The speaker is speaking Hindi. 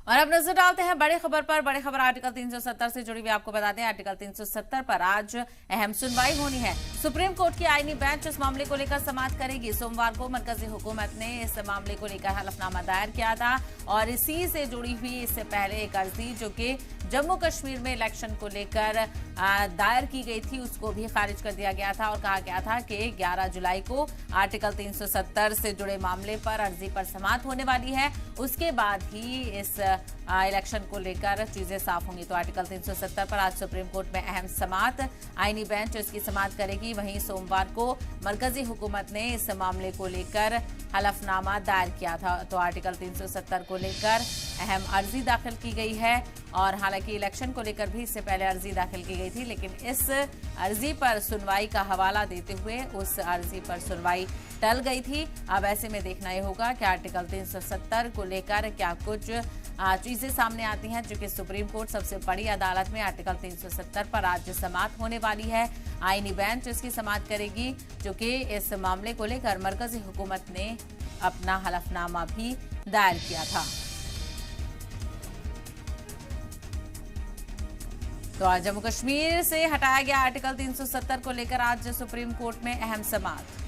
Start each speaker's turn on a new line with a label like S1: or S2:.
S1: और अब नजर डालते हैं बड़ी खबर पर। बड़ी खबर आर्टिकल 370 से जुड़ी हुई। आपको बता दें आर्टिकल 370 पर आज अहम सुनवाई होनी है। सुप्रीम कोर्ट की आईनी बेंच इस मामले को लेकर समाअत करेगी। सोमवार को मरकजी हुकूमत ने इस मामले को लेकर हलफनामा दायर किया था और इसी से जुड़ी हुई इससे पहले एक अर्जी जो कि जम्मू कश्मीर में इलेक्शन को लेकर दायर की गई थी उसको भी खारिज कर दिया गया था और कहा गया था कि 11 जुलाई को आर्टिकल 370 से जुड़े मामले पर अर्जी पर समाअत होने वाली है। उसके बाद ही इस इलेक्शन को लेकर चीजें साफ होंगी। तो आर्टिकल 370 पर आज सुप्रीम कोर्ट में अहम समाअत, आईनी बेंच इसकी समाअत करेगी। वहीं सोमवार को मरकजी हुकूमत ने इस मामले को लेकर हलफनामा दायर किया था। तो आर्टिकल 370 को लेकर अहम अर्जी दाखिल की गई है और हालांकि इलेक्शन को लेकर भी इससे पहले अर्जी दाखिल की गई थी, लेकिन इस अर्जी पर सुनवाई का हवाला देते हुए उस अर्जी पर सुनवाई टल गई थी। अब ऐसे में देखना यह होगा कि आर्टिकल 370 को लेकर क्या कुछ चीजें सामने आती हैं, जो कि सुप्रीम कोर्ट सबसे बड़ी अदालत में आर्टिकल 370 पर आज समाअत होने वाली है। आईनी बेंच इसकी समाअत करेगी, जो कि इस मामले को लेकर मरकजी हुकूमत ने अपना हलफनामा भी दायर किया था। तो आज जम्मू कश्मीर से हटाया गया आर्टिकल 370 को लेकर आज सुप्रीम कोर्ट में अहम समाअत।